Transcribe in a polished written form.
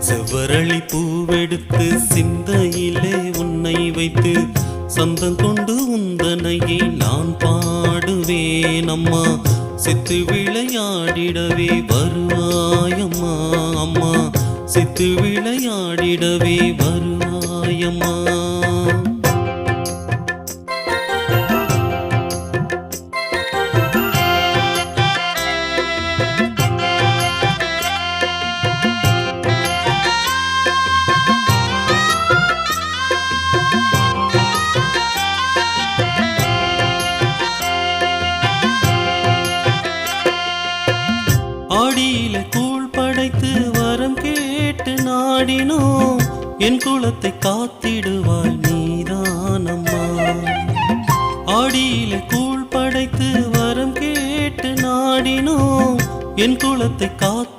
செவ்வரளி பூவெடுத்து சிந்தையிலே உன்னை வைத்து சந்தம் கொண்டு உந்தனையே நான் பாடுவேன் அம்மா. சித்து விளையாடிடவே வருவாயம்மா அம்மா, சித்து விளையாடிடவே வருவாயம்மா. ஆடியில கூழ் படைத்து வரம் கேட்டு நாடினோம், என் குலத்தை காத்திடுவாய் நீதானம்மா. ஆடியில கூழ் படைத்து வரம் கேட்டு நாடினோம், என் குலத்தை காத்து